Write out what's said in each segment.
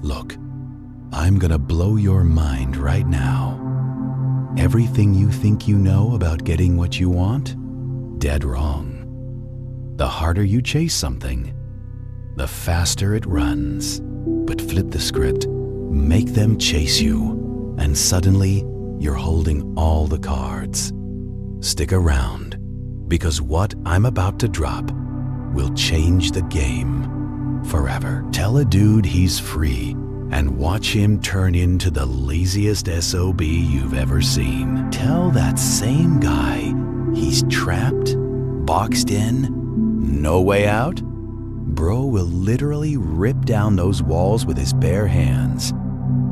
Look, I'm gonna blow your mind right now. Everything you think you know about getting what you want? Dead wrong. The harder you chase something, the faster it runs. But flip the script, make them chase you, and suddenly you're holding all the cards. Stick around, because what I'm about to drop will change the game forever. Tell a dude he's free and watch him turn into the laziest SOB you've ever seen. Tell that same guy he's trapped, boxed in, no way out. Bro will literally rip down those walls with his bare hands,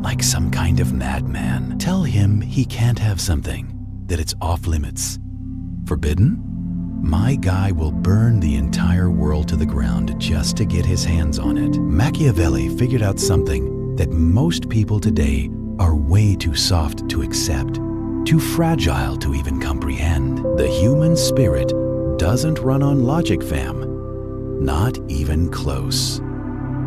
like some kind of madman. Tell him he can't have something, that it's off limits. Forbidden? My guy will burn the entire world to the ground just to get his hands on it. Machiavelli figured out something that most people today are way too soft to accept, too fragile to even comprehend. The human spirit doesn't run on logic, fam. Not even close.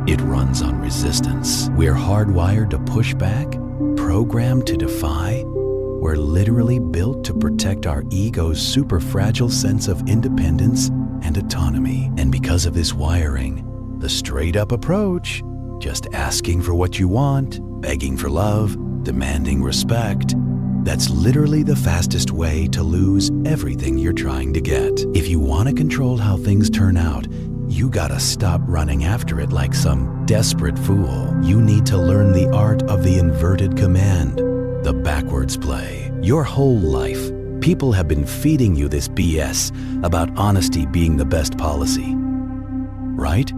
It runs on resistance. We're hardwired to push back, programmed to defy. We're literally built to protect our ego's super fragile sense of independence and autonomy. And because of this wiring, the straight up approach, just asking for what you want, begging for love, demanding respect, that's literally the fastest way to lose everything you're trying to get. If you want to control how things turn out, you gotta stop running after it like some desperate fool. You need to learn the art of the inverted command, the backwards play. Your whole life, people have been feeding you this BS about honesty being the best policy. Right?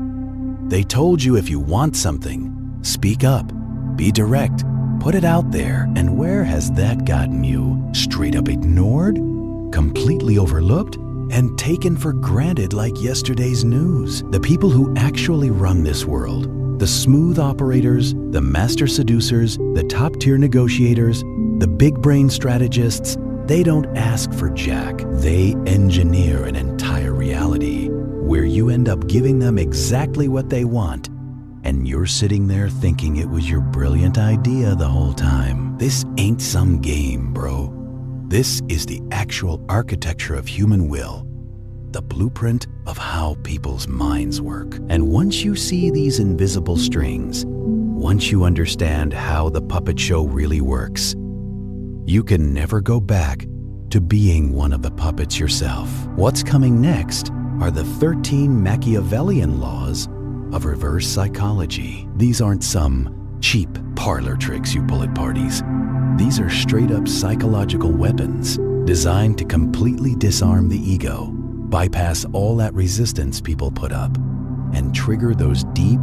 They told you if you want something, speak up, be direct, put it out there. And where has that gotten you? Straight up ignored, completely overlooked, and taken for granted like yesterday's news. The people who actually run this world, the smooth operators, the master seducers, the top-tier negotiators, the big-brain strategists, they don't ask for jack. They engineer an entire reality where you end up giving them exactly what they want, and you're sitting there thinking it was your brilliant idea the whole time. This ain't some game, bro. This is the actual architecture of human will, the blueprint of how people's minds work. And once you see these invisible strings, once you understand how the puppet show really works, you can never go back to being one of the puppets yourself. What's coming next are the 13 Machiavellian laws of reverse psychology. These aren't some cheap parlor tricks you pull at parties. These are straight-up psychological weapons designed to completely disarm the ego, bypass all that resistance people put up, and trigger those deep,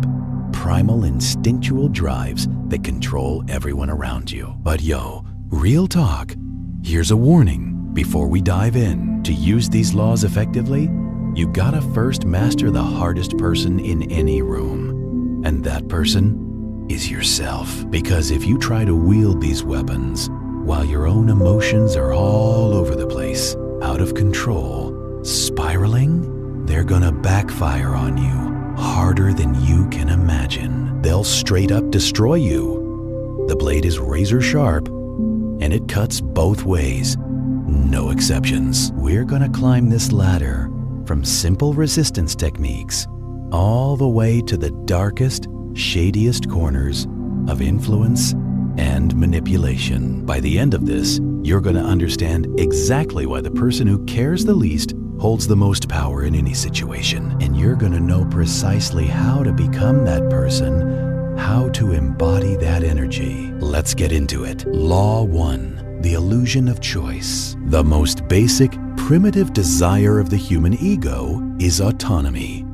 primal, instinctual drives that control everyone around you. But yo, real talk, here's a warning before we dive in. To use these laws effectively, you gotta first master the hardest person in any room, and that person is yourself. Because if you try to wield these weapons while your own emotions are all over the place, out of control, spiraling, they're gonna backfire on you harder than you can imagine. They'll straight up destroy you. The blade is razor sharp, and it cuts both ways, no exceptions. We're gonna climb this ladder from simple resistance techniques all the way to the darkest, shadiest corners of influence and manipulation. By the end of this, you're going to understand exactly why the person who cares the least holds the most power in any situation. And you're going to know precisely how to become that person, how to embody that energy. Let's get into it. Law 1, the illusion of choice. The most basic, primitive desire of the human ego is autonomy.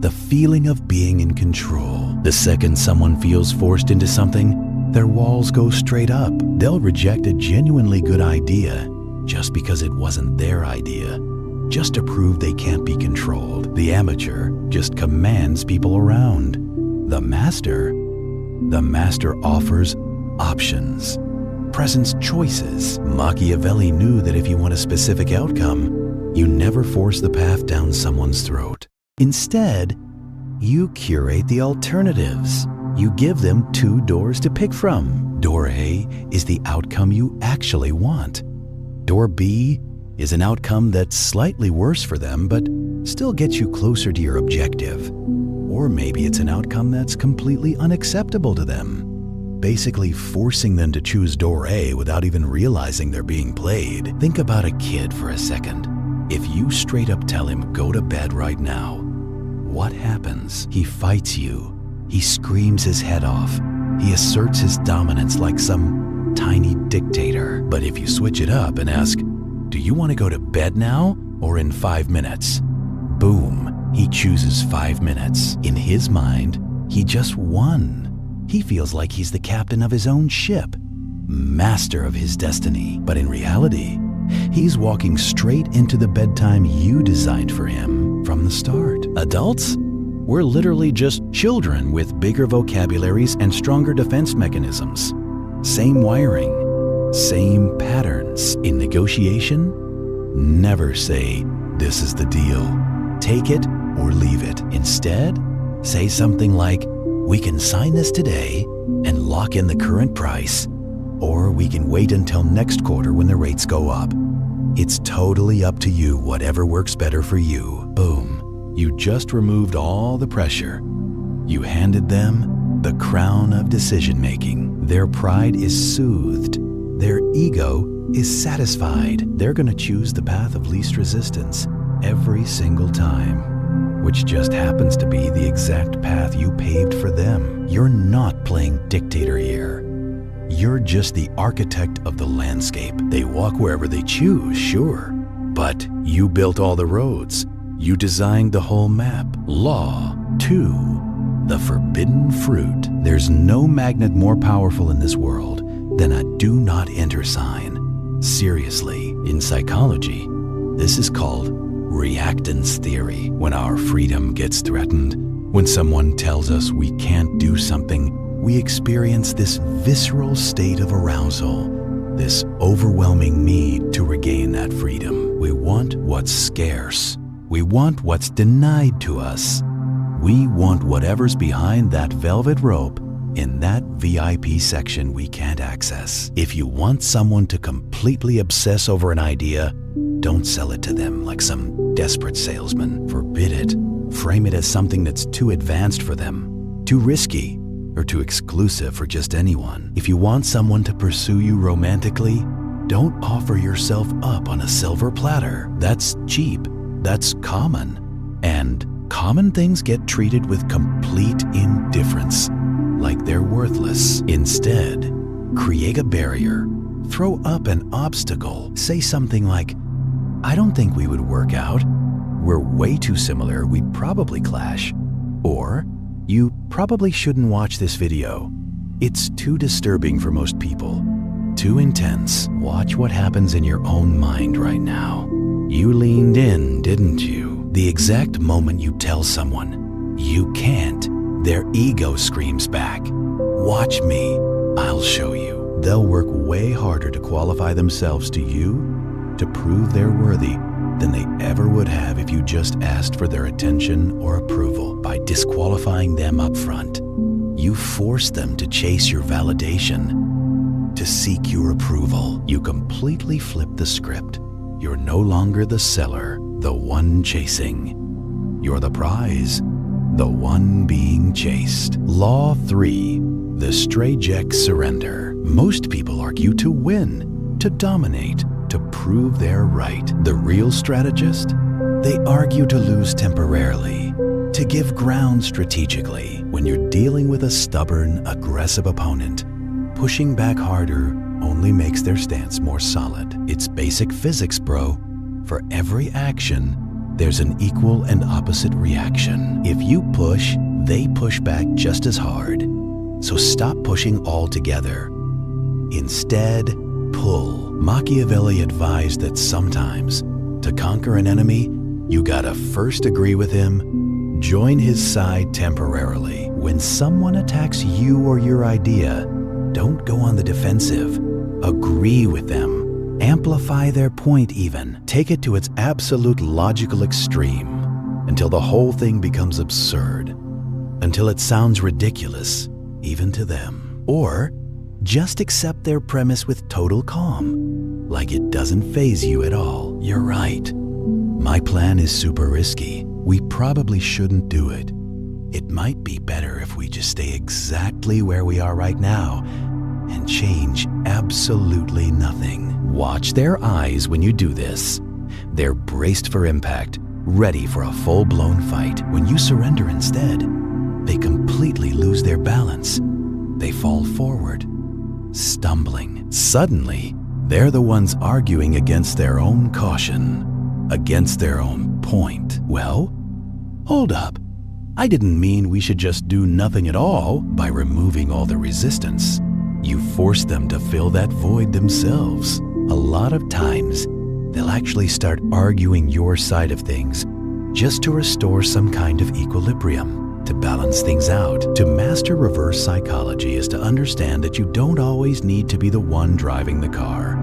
The feeling of being in control. The second someone feels forced into something, their walls go straight up. They'll reject a genuinely good idea just because it wasn't their idea, just to prove they can't be controlled. The amateur just commands people around. The master offers options, presents choices. Machiavelli knew that if you want a specific outcome, you never force the path down someone's throat. Instead, you curate the alternatives. You give them 2 doors to pick from. Door A is the outcome you actually want. Door B is an outcome that's slightly worse for them, but still gets you closer to your objective. Or maybe it's an outcome that's completely unacceptable to them, basically forcing them to choose door A without even realizing they're being played. Think about a kid for a second. If you straight up tell him, go to bed right now, what happens? He fights you. He screams his head off. He asserts his dominance like some tiny dictator. But if you switch it up and ask, do you want to go to bed now or in 5 minutes? Boom, he chooses 5 minutes. In his mind, he just won. He feels like he's the captain of his own ship, master of his destiny. But in reality, he's walking straight into the bedtime you designed for him from the start. Adults? We're literally just children with bigger vocabularies and stronger defense mechanisms. Same wiring, same patterns. In negotiation, never say, this is the deal. Take it or leave it. Instead, say something like, we can sign this today and lock in the current price, or we can wait until next quarter when the rates go up. It's totally up to you, whatever works better for you. Boom. You just removed all the pressure. You handed them the crown of decision-making. Their pride is soothed. Their ego is satisfied. They're going to choose the path of least resistance every single time, which just happens to be the exact path you paved for them. You're not playing dictator here. You're just the architect of the landscape. They walk wherever they choose, sure, but you built all the roads. You designed the whole map. Law 2, the forbidden fruit. There's no magnet more powerful in this world than a do not enter sign. Seriously, in psychology, this is called reactance theory. When our freedom gets threatened, when someone tells us we can't do something, we experience this visceral state of arousal, this overwhelming need to regain that freedom. We want what's scarce. We want what's denied to us. We want whatever's behind that velvet rope in that VIP section we can't access. If you want someone to completely obsess over an idea, don't sell it to them like some desperate salesman. Forbid it. Frame it as something that's too advanced for them, too risky, or too exclusive for just anyone. If you want someone to pursue you romantically, don't offer yourself up on a silver platter. That's cheap. That's common. And common things get treated with complete indifference, like they're worthless. Instead, create a barrier. Throw up an obstacle. Say something like, I don't think we would work out. We're way too similar. We'd probably clash. Or, you probably shouldn't watch this video. It's too disturbing for most people. Too intense. Watch what happens in your own mind right now. You leaned in, didn't you? The exact moment you tell someone, you can't, their ego screams back, watch me, I'll show you. They'll work way harder to qualify themselves to you, to prove they're worthy, than they ever would have if you just asked for their attention or approval. By disqualifying them up front, you force them to chase your validation, to seek your approval. You completely flip the script. You're no longer the seller, the one chasing. You're the prize, the one being chased. Law 3, the strategists surrender. Most people argue to win, to dominate, to prove they're right. The real strategist? They argue to lose temporarily, to give ground strategically. When you're dealing with a stubborn, aggressive opponent, pushing back harder only makes their stance more solid. It's basic physics, bro. For every action, there's an equal and opposite reaction. If you push, they push back just as hard. So stop pushing altogether. Instead, pull. Machiavelli advised that sometimes, to conquer an enemy, you gotta first agree with him, join his side temporarily. When someone attacks you or your idea, don't go on the defensive. Agree with them. Amplify their point even. Take it to its absolute logical extreme until the whole thing becomes absurd, until it sounds ridiculous, even to them. Or just accept their premise with total calm, like it doesn't faze you at all. You're right. My plan is super risky. We probably shouldn't do it. It might be better if we just stay exactly where we are right now and change absolutely nothing. Watch their eyes when you do this. They're braced for impact, ready for a full-blown fight. When you surrender instead, they completely lose their balance. They fall forward, stumbling. Suddenly, they're the ones arguing against their own caution, against their own point. Well, hold up. I didn't mean we should just do nothing at all by removing all the resistance. You force them to fill that void themselves. A lot of times, they'll actually start arguing your side of things just to restore some kind of equilibrium, to balance things out. To master reverse psychology is to understand that you don't always need to be the one driving the car,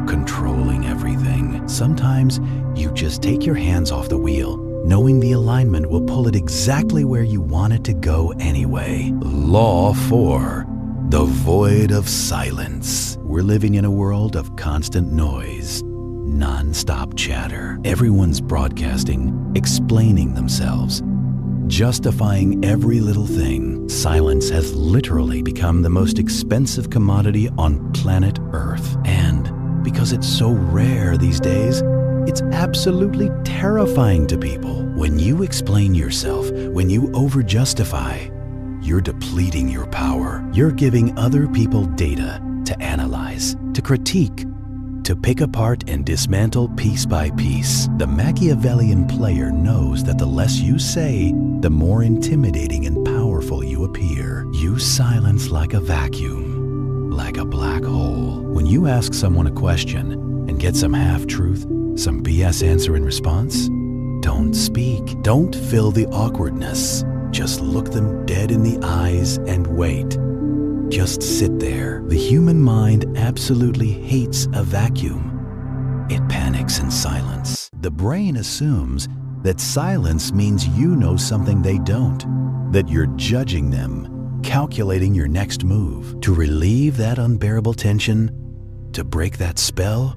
controlling everything. Sometimes you just take your hands off the wheel, knowing the alignment will pull it exactly where you want it to go anyway. Law 4. The void of silence. We're living in a world of constant noise, non-stop chatter. Everyone's broadcasting, explaining themselves, justifying every little thing. Silence has literally become the most expensive commodity on planet Earth. And because it's so rare these days, it's absolutely terrifying to people. When you explain yourself, when you over-justify, you're depleting your power. You're giving other people data to analyze, to critique, to pick apart and dismantle piece by piece. The Machiavellian player knows that the less you say, the more intimidating and powerful you appear. You silence like a vacuum, like a black hole. When you ask someone a question and get some half-truth, some BS answer in response, don't speak. Don't fill the awkwardness. Just look them dead in the eyes and wait. Just sit there. The human mind absolutely hates a vacuum. It panics in silence. The brain assumes that silence means you know something they don't, that you're judging them, calculating your next move. To relieve that unbearable tension, to break that spell,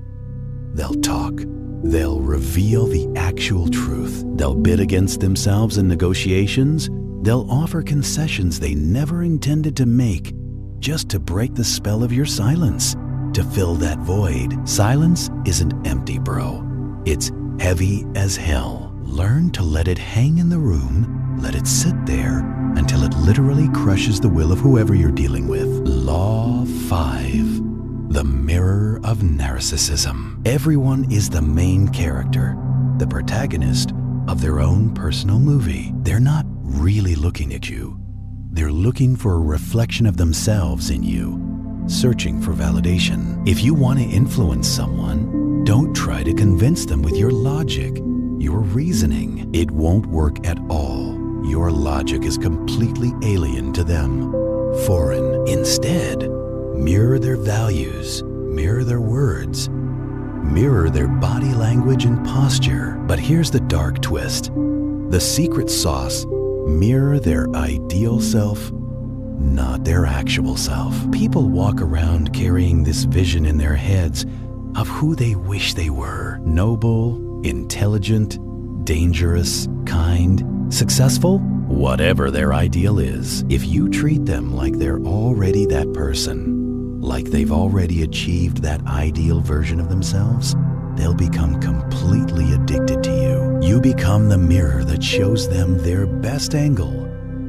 they'll talk. They'll reveal the actual truth. They'll bid against themselves in negotiations. They'll offer concessions they never intended to make, just to break the spell of your silence, to fill that void. Silence isn't empty, bro. It's heavy as hell. Learn to let it hang in the room, let it sit there until it literally crushes the will of whoever you're dealing with. Law 5. The mirror of narcissism. Everyone is the main character, the protagonist of their own personal movie. They're not really looking at you. They're looking for a reflection of themselves in you, searching for validation. If you want to influence someone, don't try to convince them with your logic, your reasoning. It won't work at all. Your logic is completely alien to them, foreign. Instead, mirror their values, mirror their words, mirror their body language and posture. But here's the dark twist. The secret sauce: mirror their ideal self, not their actual self. People walk around carrying this vision in their heads of who they wish they were. Noble, intelligent, dangerous, kind, successful, whatever their ideal is. If you treat them like they're already that person, like they've already achieved that ideal version of themselves, they'll become completely addicted to you. You become the mirror that shows them their best angle,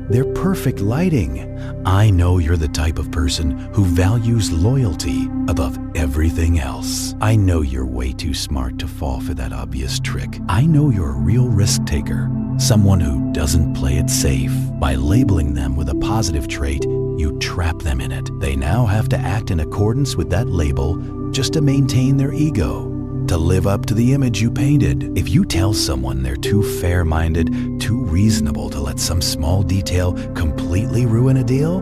their perfect lighting. I know you're the type of person who values loyalty above everything else. I know you're way too smart to fall for that obvious trick. I know you're a real risk taker, someone who doesn't play it safe. By labeling them with a positive trait, you trap them in it. They now have to act in accordance with that label just to maintain their ego, to live up to the image you painted. If you tell someone they're too fair-minded, too reasonable to let some small detail completely ruin a deal,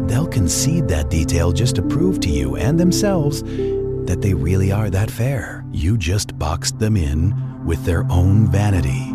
they'll concede that detail just to prove to you and themselves that they really are that fair. You just boxed them in with their own vanity,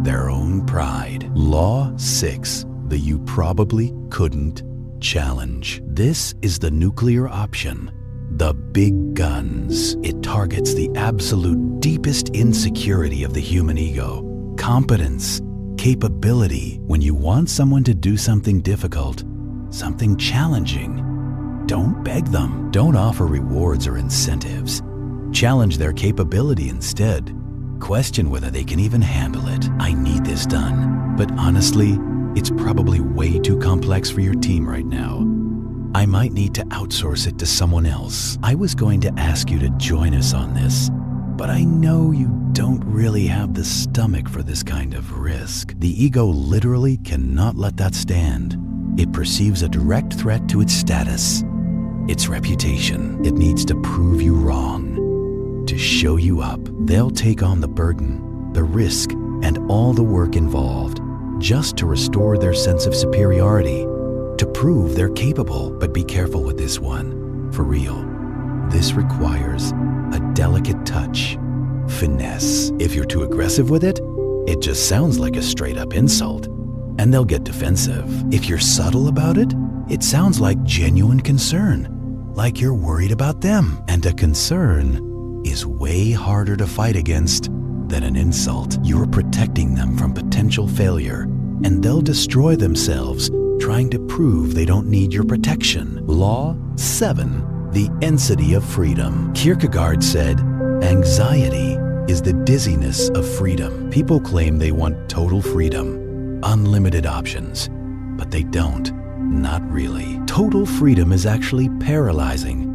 their own pride. Law 6, the you probably couldn't challenge. This is the nuclear option. The big guns. It targets the absolute deepest insecurity of the human ego. Competence, capability. When you want someone to do something difficult, something challenging, don't beg them. Don't offer rewards or incentives. Challenge their capability instead. Question whether they can even handle it. I need this done. But honestly, it's probably way too complex for your team right now. I might need to outsource it to someone else. I was going to ask you to join us on this, but I know you don't really have the stomach for this kind of risk. The ego literally cannot let that stand. It perceives a direct threat to its status, its reputation. It needs to prove you wrong, to show you up. They'll take on the burden, the risk, and all the work involved just to restore their sense of superiority, to prove they're capable. But be careful with this one, for real. This requires a delicate touch, finesse. If you're too aggressive with it, it just sounds like a straight-up insult, and they'll get defensive. If you're subtle about it, it sounds like genuine concern, like you're worried about them. And a concern is way harder to fight against than an insult. You're protecting them from potential failure, and they'll destroy themselves trying to prove they don't need your protection. Law 7, the Ensity of Freedom. Kierkegaard said, anxiety is the dizziness of freedom. People claim they want total freedom, unlimited options, but they don't. Not really. Total freedom is actually paralyzing.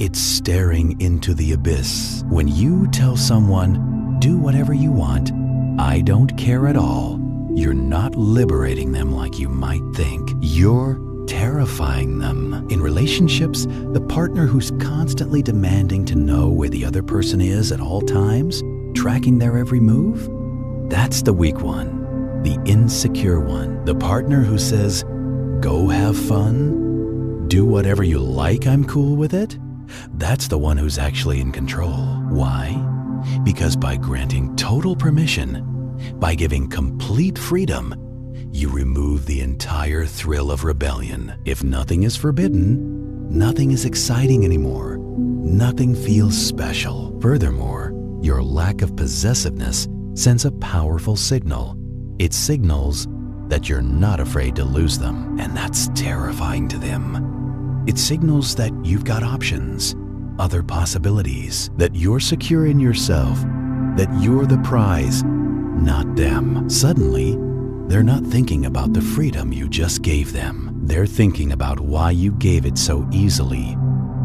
It's staring into the abyss. When you tell someone, do whatever you want, I don't care at all, you're not liberating them like you might think. You're terrifying them. In relationships, the partner who's constantly demanding to know where the other person is at all times, tracking their every move, that's the weak one, the insecure one. The partner who says, go have fun, do whatever you like, I'm cool with it, that's the one who's actually in control. Why? Because by granting total permission, by giving complete freedom, you remove the entire thrill of rebellion. If nothing is forbidden, nothing is exciting anymore. Nothing feels special. Furthermore, your lack of possessiveness sends a powerful signal. It signals that you're not afraid to lose them, and that's terrifying to them. It signals that you've got options, other possibilities, that you're secure in yourself, that you're the prize, not them. Suddenly, they're not thinking about the freedom you just gave them. They're thinking about why you gave it so easily,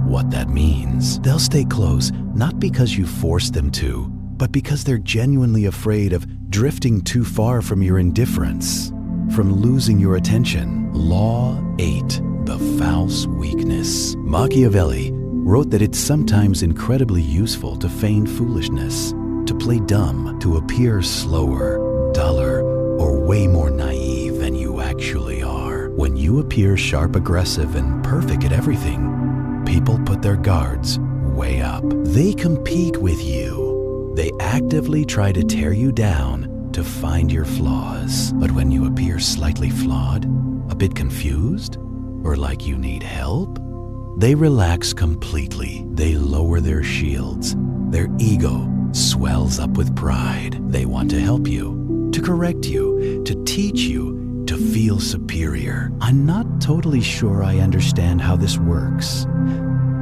what that means. They'll stay close, not because you forced them to, but because they're genuinely afraid of drifting too far from your indifference, from losing your attention. Law 8, the false weakness. Machiavelli wrote that it's sometimes incredibly useful to feign foolishness, to play dumb, to appear slower, duller, or way more naive than you actually are. When you appear sharp, aggressive, and perfect at everything, people put their guards way up. They compete with you. They actively try to tear you down to find your flaws. But when you appear slightly flawed, a bit confused, or like you need help, they relax completely. They lower their shields. Their ego swells up with pride. They want to help you, to correct you, to teach you, to feel superior. I'm not totally sure I understand how this works.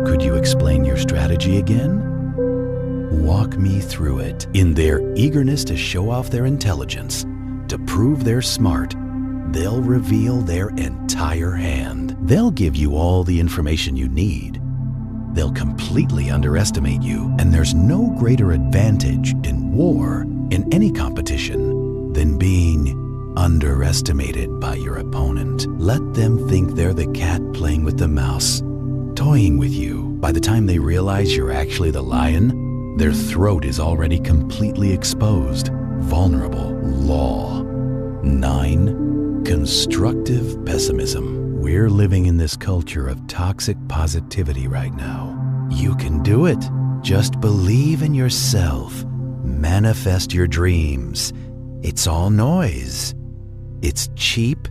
Could you explain your strategy again? Walk me through it. In their eagerness to show off their intelligence, to prove they're smart, they'll reveal their entire hand. They'll give you all the information you need. They'll completely underestimate you, and there's no greater advantage in war, in any competition, than being underestimated by your opponent. Let them think they're the cat playing with the mouse, toying with you. By the time they realize you're actually the lion, their throat is already completely exposed, vulnerable. Law 9, constructive pessimism. We're living in this culture of toxic positivity right now. You can do it. Just believe in yourself. Manifest your dreams. It's all noise. It's cheap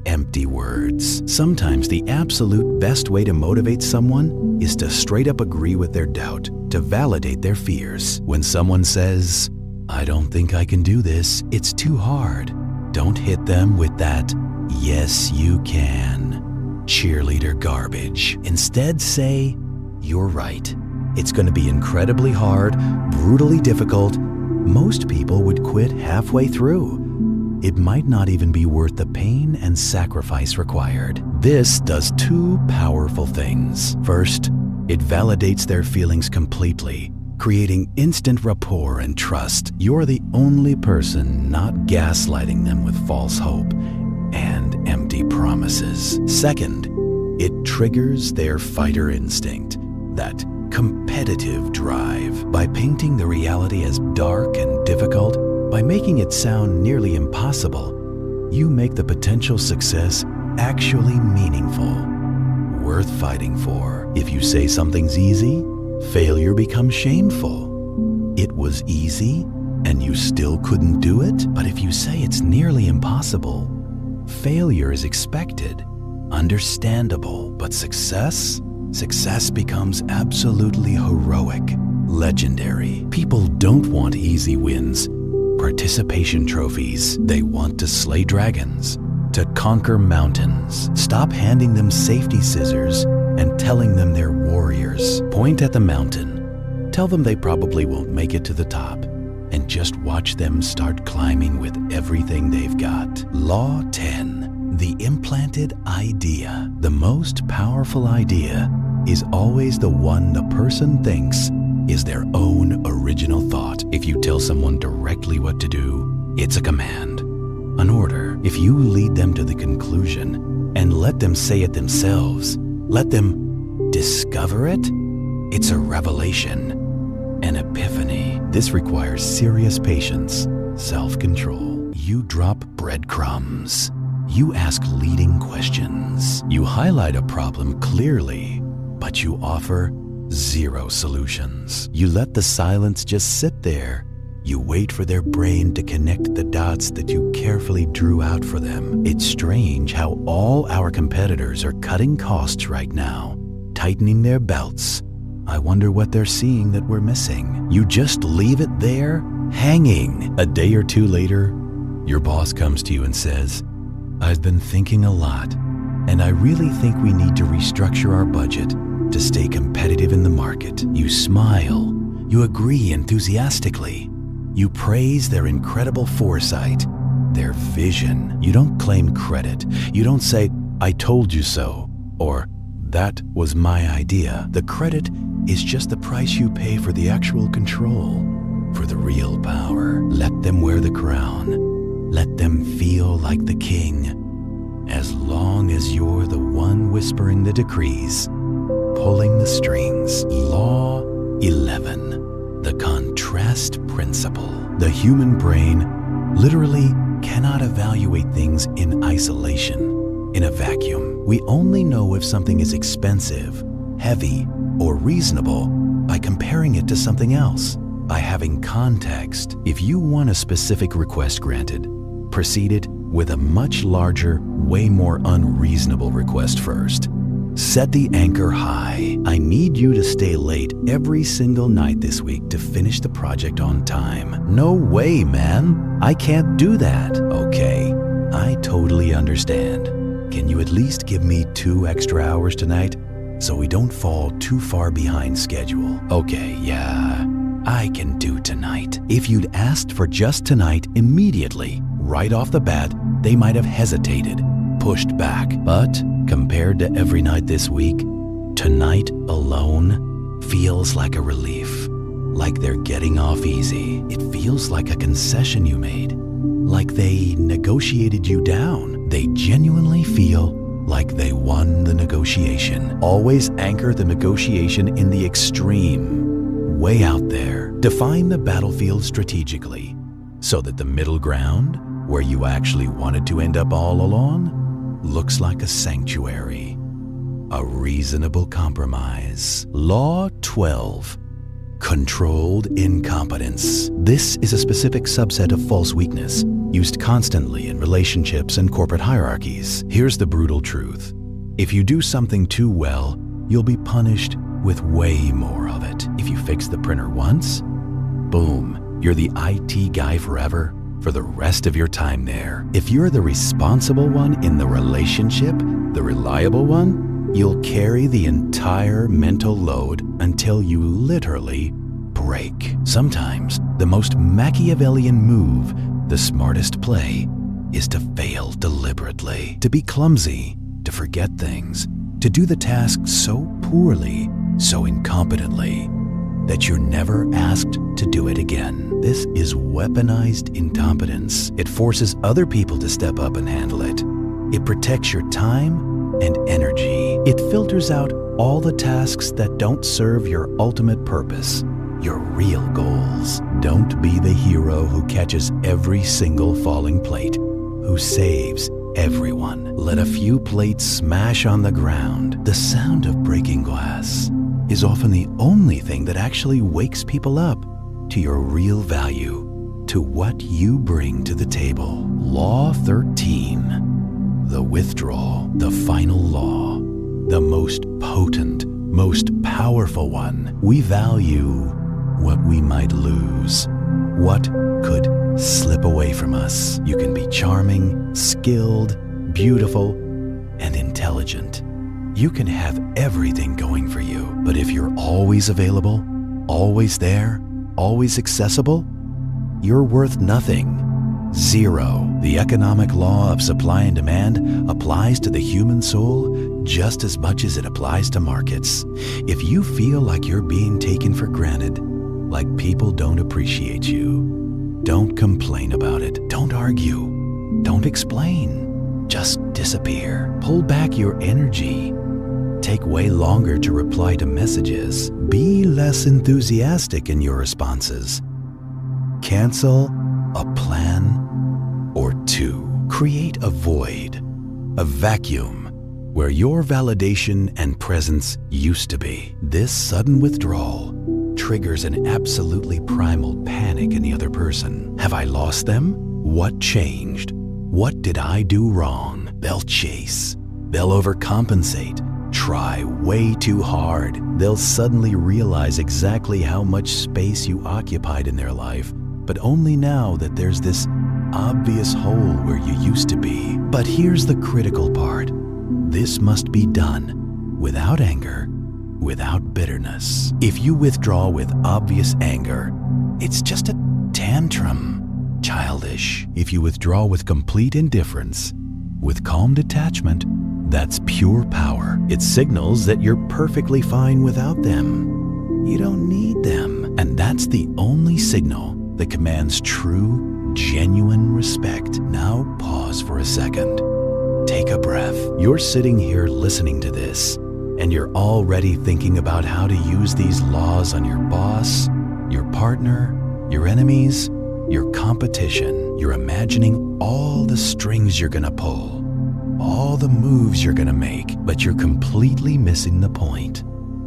empty words. Sometimes the absolute best way to motivate someone is to straight up agree with their doubt, to validate their fears. When someone says, "I don't think I can do this, it's too hard," don't hit them with that, "Yes, you can," cheerleader garbage. Instead say, "You're right. It's going to be incredibly hard, brutally difficult. Most people would quit halfway through. It might not even be worth the pain and sacrifice required." This does two powerful things. First, it validates their feelings completely, creating instant rapport and trust. You're the only person not gaslighting them with false hope and empty promises. Second, it triggers their fighter instinct, that competitive drive. By painting the reality as dark and difficult, by making it sound nearly impossible, you make the potential success actually meaningful, worth fighting for. If you say something's easy, failure becomes shameful. It was easy and you still couldn't do it? But if you say it's nearly impossible, failure is expected, understandable. But success becomes absolutely heroic, legendary. People don't want easy wins, participation trophies. They want to slay dragons, to conquer mountains. Stop handing them safety scissors and telling them they're warriors. Point at the mountain. Tell them they probably won't make it to the top, and just watch them start climbing with everything they've got. Law 10. The implanted idea. The most powerful idea is always the one the person thinks is their own original thought. If you tell someone directly what to do, it's a command, an order. If you lead them to the conclusion and let them say it themselves, let them discover it, it's a revelation, an epiphany. This requires serious patience, self-control. You drop breadcrumbs. You ask leading questions. You highlight a problem clearly, but you offer zero solutions. You let the silence just sit there. You wait for their brain to connect the dots that you carefully drew out for them. It's strange how all our competitors are cutting costs right now, tightening their belts. I wonder what they're seeing that we're missing. You just leave it there, hanging. A day or two later, your boss comes to you and says, "I've been thinking a lot, and I really think we need to restructure our budget to stay competitive in the market." You smile. You agree enthusiastically. You praise their incredible foresight, their vision. You don't claim credit. You don't say, "I told you so," or "That was my idea." The credit is just the price you pay for the actual control, for the real power. Let them wear the crown. Let them feel like the king. As long as you're the one whispering the decrees, pulling the strings. Law 11. The contrast principle. The human brain literally cannot evaluate things in isolation, in a vacuum. We only know if something is expensive, heavy, or reasonable by comparing it to something else, by having context. If you want a specific request granted, proceed it with a much larger, way more unreasonable request first. Set the anchor high. I need you to stay late every single night this week to finish the project on time. No way, man. I can't do that. Okay, I totally understand. Can you at least give me 2 extra hours tonight so we don't fall too far behind schedule? Okay, yeah, I can do tonight. If you'd asked for just tonight immediately, right off the bat, they might have hesitated, pushed back. But compared to every night this week, tonight alone feels like a relief, like they're getting off easy. It feels like a concession you made, like they negotiated you down. They genuinely feel like they won the negotiation. Always anchor the negotiation in the extreme, way out there. Define the battlefield strategically so that the middle ground, where you actually wanted to end up all along, looks like a sanctuary, a reasonable compromise. Law 12. Controlled incompetence. This is a specific subset of false weakness. used constantly in relationships and corporate hierarchies. Here's the brutal truth. If you do something too well, you'll be punished with way more of it. If you fix the printer once, boom, you're the IT guy forever, for the rest of your time there. If you're the responsible one in the relationship, the reliable one, you'll carry the entire mental load until you literally break. Sometimes, the most Machiavellian move, the smartest play, is to fail deliberately, to be clumsy, to forget things, to do the task so poorly, so incompetently, that you're never asked to do it again. This is weaponized incompetence. It forces other people to step up and handle it. It protects your time and energy. It filters out all the tasks that don't serve your ultimate purpose, your real goals. Don't be the hero who catches every single falling plate, who saves everyone. Let a few plates smash on the ground. The sound of breaking glass is often the only thing that actually wakes people up to your real value, to what you bring to the table. Law 13, the withdrawal, the final law, the most potent, most powerful one. We value what we might lose, what could slip away from us. You can be charming, skilled, beautiful, and intelligent. You can have everything going for you, but if you're always available, always there, always accessible, you're worth nothing. Zero. The economic law of supply and demand applies to the human soul just as much as it applies to markets. If you feel like you're being taken for granted, like people don't appreciate you, don't complain about it. Don't argue. Don't explain. Just disappear. Pull back your energy. Take way longer to reply to messages. Be less enthusiastic in your responses. Cancel a plan or two. Create a void, a vacuum, where your validation and presence used to be. This sudden withdrawal triggers an absolutely primal panic in the other person. Have I lost them? What changed? What did I do wrong? They'll chase. They'll overcompensate. Try way too hard. They'll suddenly realize exactly how much space you occupied in their life, but only now that there's this obvious hole where you used to be. But here's the critical part. This must be done without anger, without bitterness. If you withdraw with obvious anger, it's just a tantrum, childish. If you withdraw with complete indifference, with calm detachment, that's pure power. It signals that you're perfectly fine without them. You don't need them. And that's the only signal that commands true, genuine respect. Now pause for a second. Take a breath. You're sitting here listening to this, and you're already thinking about how to use these laws on your boss, your partner, your enemies, your competition. You're imagining all the strings you're gonna pull, all the moves you're gonna make, but you're completely missing the point.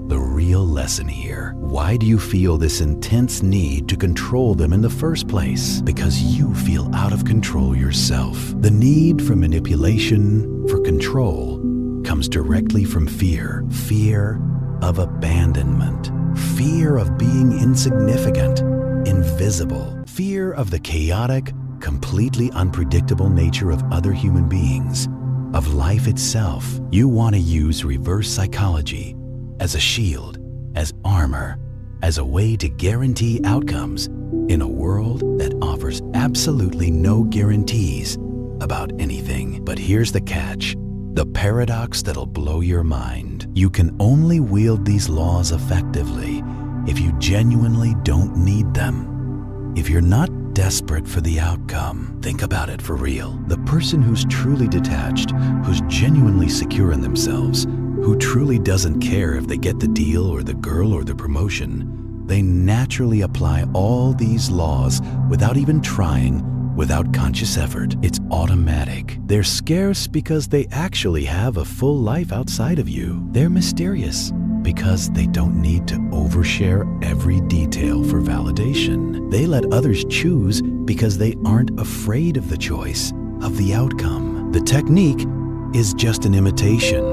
The real lesson here. Why do you feel this intense need to control them in the first place? Because you feel out of control yourself. The need for manipulation, for control, comes directly from fear. Fear of abandonment. Fear of being insignificant, invisible. Fear of the chaotic, completely unpredictable nature of other human beings, of life itself. You want to use reverse psychology as a shield, as armor, as a way to guarantee outcomes in a world that offers absolutely no guarantees about anything. But here's the catch, the paradox that'll blow your mind. You can only wield these laws effectively if you genuinely don't need them. If you're not desperate for the outcome, think about it for real. The person who's truly detached, who's genuinely secure in themselves, who truly doesn't care if they get the deal or the girl or the promotion, they naturally apply all these laws without even trying, without conscious effort. It's automatic. They're scarce because they actually have a full life outside of you. They're mysterious because they don't need to overshare every detail for validation. They let others choose because they aren't afraid of the choice, of the outcome. The technique is just an imitation,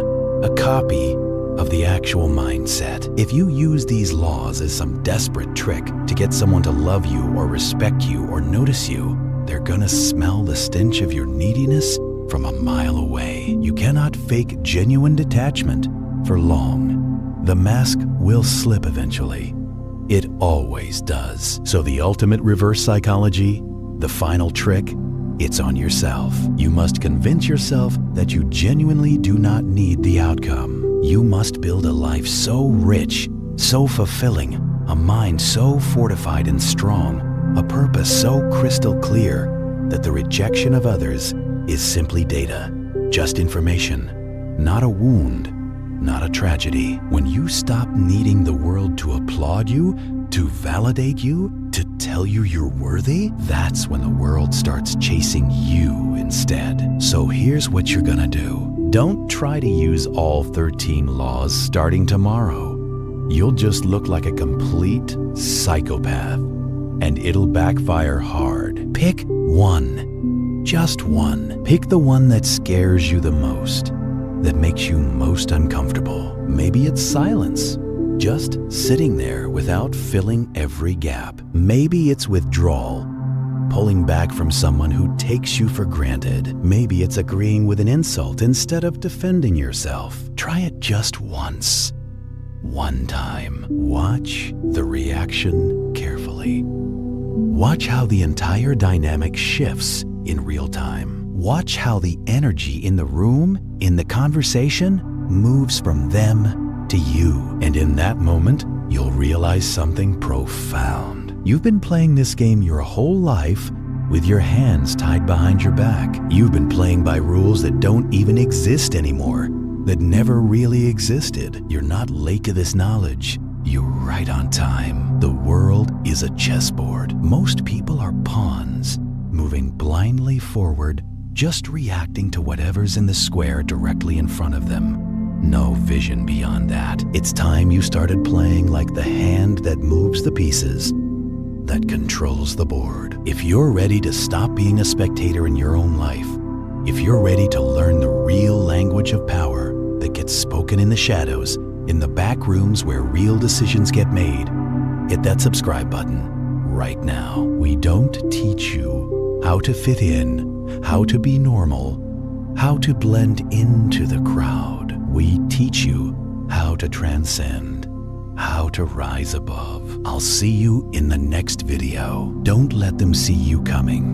a copy of the actual mindset. If you use these laws as some desperate trick to get someone to love you or respect you or notice you, they're gonna smell the stench of your neediness from a mile away. You cannot fake genuine detachment for long. The mask will slip eventually. It always does. So the ultimate reverse psychology, the final trick, it's on yourself. You must convince yourself that you genuinely do not need the outcome. You must build a life so rich, so fulfilling, a mind so fortified and strong, a purpose so crystal clear that the rejection of others is simply data, just information, not a wound, not a tragedy. When you stop needing the world to applaud you, to validate you, to tell you you're worthy, that's when the world starts chasing you instead. So here's what you're gonna do. Don't try to use all 13 laws starting tomorrow. You'll just look like a complete psychopath, and it'll backfire hard. Pick one, just one. Pick the one that scares you the most, that makes you most uncomfortable. Maybe it's silence, just sitting there without filling every gap. Maybe it's withdrawal, pulling back from someone who takes you for granted. Maybe it's agreeing with an insult instead of defending yourself. Try it just once, one time. Watch the reaction carefully. Watch how the entire dynamic shifts in real time. Watch how the energy in the room, in the conversation, moves from them to you. And in that moment, you'll realize something profound. You've been playing this game your whole life with your hands tied behind your back. You've been playing by rules that don't even exist anymore, that never really existed. You're not late to this knowledge. You're right on time. The world is a chessboard. Most people are pawns, moving blindly forward, just reacting to whatever's in the square directly in front of them. No vision beyond that. It's time you started playing like the hand that moves the pieces, that controls the board. If you're ready to stop being a spectator in your own life, if you're ready to learn the real language of power that gets spoken in the shadows, in the back rooms where real decisions get made, hit that subscribe button right now. We don't teach you how to fit in, how to be normal, how to blend into the crowd. We teach you how to transcend, how to rise above. I'll see you in the next video. Don't let them see you coming.